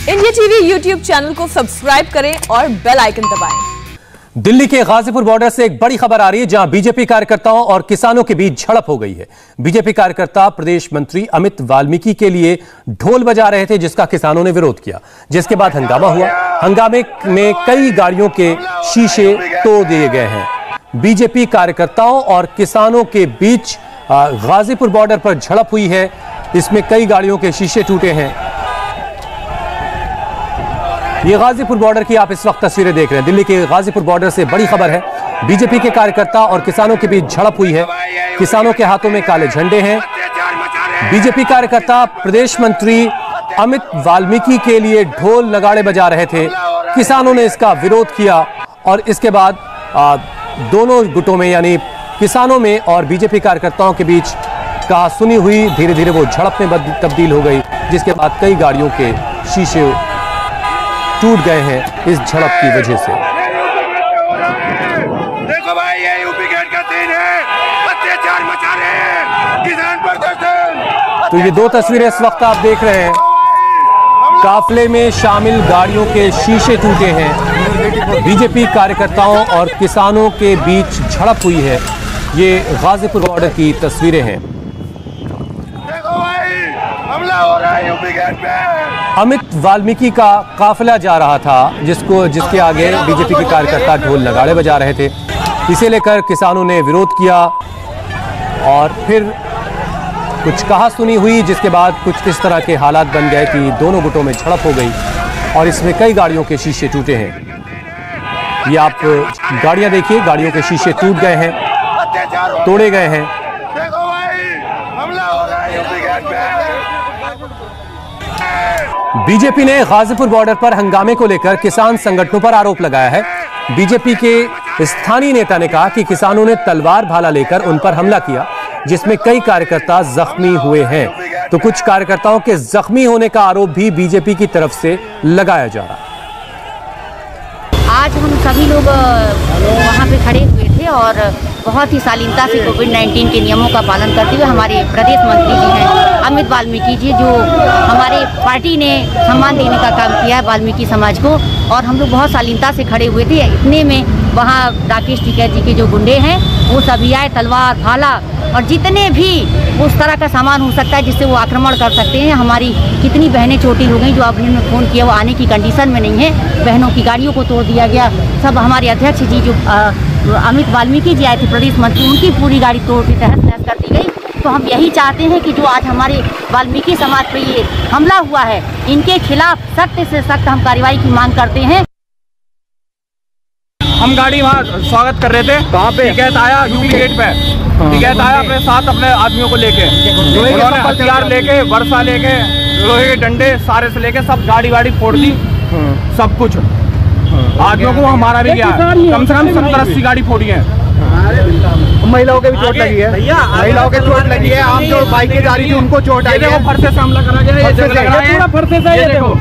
India TV YouTube channel को subscribe करें और बेल आइकन दबाएं। दिल्ली के गाजीपुर बॉर्डर से एक बड़ी खबर आ रही है, जहां बीजेपी कार्यकर्ताओं और किसानों के बीच झड़प हो गई है। बीजेपी कार्यकर्ता प्रदेश मंत्री अमित वाल्मीकि के लिए ढोल बजा रहे थे, जिसका किसानों ने विरोध किया, जिसके बाद हंगामा हुआ। हंगामे में कई गाड़ियों के शीशे तोड़ दिए गए हैं। बीजेपी कार्यकर्ताओं और किसानों के बीच गाजीपुर बॉर्डर पर झड़प हुई है। इसमें कई गाड़ियों के शीशे टूटे हैं। ये गाजीपुर बॉर्डर की आप इस वक्त तस्वीरें देख रहे हैं। दिल्ली के गाजीपुर बॉर्डर से बड़ी खबर है। बीजेपी के कार्यकर्ता और किसानों के बीच झड़प हुई है। किसानों के हाथों में काले झंडे हैं। बीजेपी कार्यकर्ता प्रदेश मंत्री अमित वाल्मीकि के लिए ढोल नगाड़े बजा रहे थे। किसानों ने इसका विरोध किया और इसके बाद दोनों गुटों में, यानी किसानों में और बीजेपी कार्यकर्ताओं के बीच कहा सुनी हुई धीरे धीरे वो झड़प में तब्दील हो गई, जिसके बाद कई गाड़ियों के शीशे टूट गए हैं इस झड़प की वजह से। देखो भाई, ये यूपी गेट का सीन है, अत्याचार मचा रहे हैं किसान प्रदर्शन। तो ये दो तस्वीरें इस वक्त आप देख रहे हैं। काफले में शामिल गाड़ियों के शीशे टूटे हैं। बीजेपी कार्यकर्ताओं और किसानों के बीच झड़प हुई है। ये गाजीपुर बॉर्डर की तस्वीरें हैं। देखो भाई, हमला हो रहा है यूपी गेट पे। अमित वाल्मीकि का काफिला जा रहा था, जिसके आगे बीजेपी के कार्यकर्ता ढोल नगाड़े बजा रहे थे। इसे लेकर किसानों ने विरोध किया और फिर कुछ कहा सुनी हुई, जिसके बाद कुछ इस तरह के हालात बन गए कि दोनों गुटों में झड़प हो गई और इसमें कई गाड़ियों के शीशे टूटे हैं। ये आप गाड़ियां देखिए, गाड़ियों के शीशे टूट गए हैं, तोड़े गए हैं। देखो भाई, हमला हो रहा है यूपी गेट पे। बीजेपी ने गाजीपुर बॉर्डर पर हंगामे को लेकर किसान संगठनों पर आरोप लगाया है। बीजेपी के स्थानीय नेता ने कहा कि किसानों ने तलवार भाला लेकर उन पर हमला किया, जिसमें कई कार्यकर्ता जख्मी हुए हैं। तो कुछ कार्यकर्ताओं के जख्मी होने का आरोप भी बीजेपी की तरफ से लगाया जा रहा है। आज हम सभी लोग वहाँ पे खड़े हुए थे और बहुत ही शालीनता से कोविड-19 के नियमों का पालन करते हुए हमारे प्रदेश मंत्री जी हैं अमित वाल्मीकि जी, जो हमारे पार्टी ने सम्मान देने का काम किया है वाल्मीकि समाज को, और हम लोग बहुत शालीनता से खड़े हुए थे। इतने में वहाँ राकेश टिकैत जी के जो गुंडे हैं वो सभी आए, तलवार भाला और जितने भी उस तरह का सामान हो सकता है जिससे वो आक्रमण कर सकते हैं। हमारी कितनी बहनें छोटी हो गई जो अभी ने फ़ोन किया, वो आने की कंडीशन में नहीं है। बहनों की गाड़ियों को तोड़ दिया गया। सब हमारे अध्यक्ष जी जो अमित वाल्मीकि जी आए थे प्रदेश मंत्री, उनकी पूरी गाड़ी तोड़ के तहस नहस कर दी गई। तो हम यही चाहते हैं कि जो आज हमारे वाल्मीकि समाज पे ये हमला हुआ है, इनके खिलाफ सख्त से सख्त हम कार्रवाई की मांग करते हैं। हम गाड़ी वहाँ स्वागत कर रहे थे, कहाँ पे टिकैत आया यूपी गेट पे। टिकैत आया अपने साथ अपने आदमियों को लेके, उन्होंने हथियार लेके, वर्षा लेके, लोहे के डंडे सारे से लेके सब गाड़ी वाड़ी फोड़ दी, सब कुछ। आदमियों को हमारा भी गया, कम से कम 70-80 गाड़ी फोड़ी है। महिलाओं के भी चोट लगी है, महिलाओं के चोट लगी है। आप जो बाइकें जा रही थी उनको चोट आई है। फरसे से हमला करा गया, पूरा फरसे से, ये देखो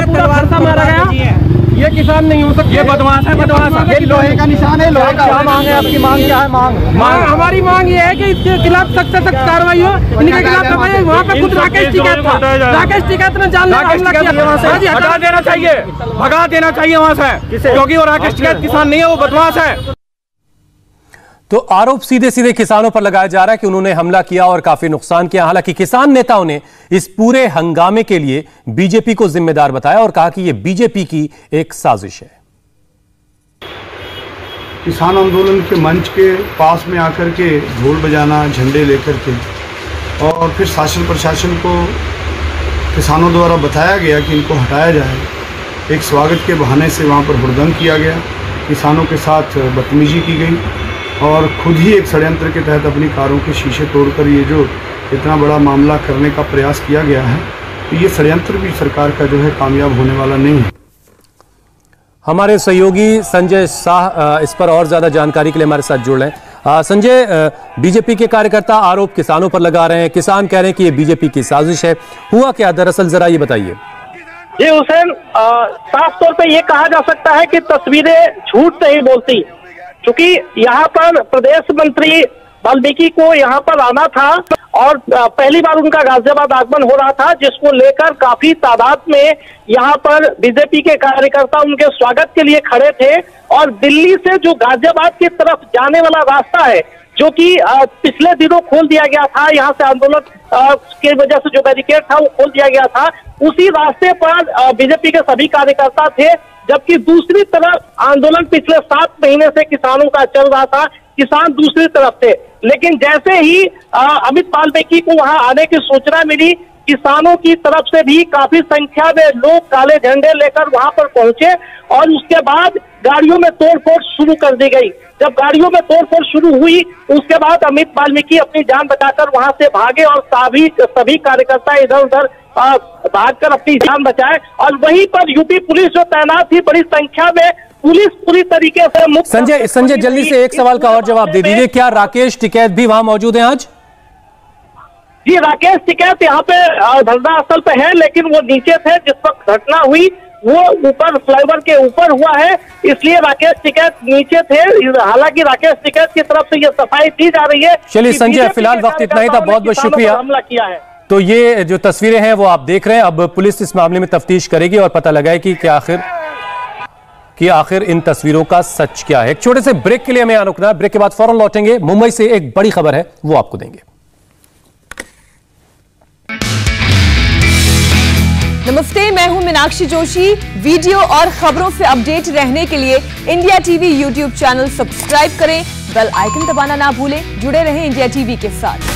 पूरा फरसा मारा गया। ये किसान नहीं हो सकते, ये बदमाश है, बदमाश। ये लोहे का निशान है, लोहे का। क्या मांग है आपकी? मांग क्या है? मांग हमारी मांग ये है कि इसके खिलाफ सख्त से सख्त कार्रवाई हो, इनके खिलाफ दबाई। वहाँ पे खुद राकेश टिकैत था, राकेश टिकैत ने जानलेवा हमला किया। हटा देना चाहिए, भगा देना चाहिए वहाँ से, क्योंकि वो राकेश टिकैत किसान नहीं है, वो बदमाश है। तो आरोप सीधे सीधे किसानों पर लगाया जा रहा है कि उन्होंने हमला किया और काफी नुकसान किया। हालांकि किसान नेताओं ने इस पूरे हंगामे के लिए बीजेपी को जिम्मेदार बताया और कहा कि यह बीजेपी की एक साजिश है। किसान आंदोलन के मंच के पास में आकर के ढोल बजाना, झंडे लेकर के, और फिर शासन प्रशासन को किसानों द्वारा बताया गया कि इनको हटाया जाए। एक स्वागत के बहाने से वहाँ पर हुड़दंग किया गया, किसानों के साथ बदतमीजी की गई और खुद ही एक षड्यंत्र के तहत अपनी कारों के शीशे तोड़कर ये जो इतना बड़ा मामला करने का प्रयास किया गया है, तो ये षड्यंत्र भी सरकार का जो है कामयाब होने वाला नहीं है। हमारे सहयोगी संजय शाह इस पर और ज्यादा जानकारी के लिए हमारे साथ जुड़ रहे हैं। संजय, बीजेपी के कार्यकर्ता आरोप किसानों पर लगा रहे हैं, किसान कह रहे हैं कि ये बीजेपी की साजिश है। हुआ क्या दरअसल, जरा ये बताइए। जी हुसैन, साफ तौर पे ये कहा जा सकता है कि तस्वीरें झूठ नहीं बोलती, क्योंकि यहाँ पर प्रदेश मंत्री वाल्मीकि को यहाँ पर आना था और पहली बार उनका गाजियाबाद आगमन हो रहा था, जिसको लेकर काफी तादाद में यहाँ पर बीजेपी के कार्यकर्ता उनके स्वागत के लिए खड़े थे। और दिल्ली से जो गाजियाबाद की तरफ जाने वाला रास्ता है, जो कि पिछले दिनों खोल दिया गया था, यहाँ से आंदोलन की वजह से जो बैरिकेड था वो खोल दिया गया था, उसी रास्ते पर बीजेपी के सभी कार्यकर्ता थे। जबकि दूसरी तरफ आंदोलन पिछले 7 महीने से किसानों का चल रहा था, किसान दूसरी तरफ थे। लेकिन जैसे ही अमित वाल्मीकि को वहां आने की सूचना मिली, किसानों की तरफ से भी काफी संख्या में लोग काले झंडे लेकर वहां पर पहुंचे और उसके बाद गाड़ियों में तोड़फोड़ शुरू कर दी गई। जब गाड़ियों में तोड़फोड़ शुरू हुई, उसके बाद अमित वाल्मीकि अपनी जान बचाकर वहां से भागे और सभी कार्यकर्ता इधर उधर भागकर अपनी जान बचाए। और वहीं पर यूपी पुलिस जो तैनात थी, बड़ी संख्या में पुलिस पूरी तरीके से मुक्त। संजय जल्दी से एक सवाल का और जवाब दे दीजिए, क्या राकेश टिकैत भी वहां मौजूद हैं आज? जी, राकेश टिकैत यहाँ पे धरना स्थल पे है, लेकिन वो नीचे थे जिस वक्त घटना हुई, वो ऊपर फ्लाईओवर के ऊपर हुआ है, इसलिए राकेश टिकैत नीचे थे। हालांकि राकेश टिकैत की तरफ से ये सफाई दी जा रही है। चलिए संजय, फिलहाल वक्त इतना ही था, बहुत बहुत शुक्रिया। हमला किया है। तो ये जो तस्वीरें हैं वो आप देख रहे हैं। अब पुलिस इस मामले में तफ्तीश करेगी और पता लगाए कि आखिर इन तस्वीरों का सच क्या है। एक छोटे से ब्रेक के लिए हमें यहाँ रुकना है, ब्रेक के बाद फौरन लौटेंगे। मुंबई से एक बड़ी खबर है, वो आपको देंगे। नमस्ते, मैं हूं मीनाक्षी जोशी। वीडियो और खबरों से अपडेट रहने के लिए India TV YouTube channel subscribe करें, बेल आइकन दबाना ना भूलें। जुड़े रहें इंडिया टीवी के साथ।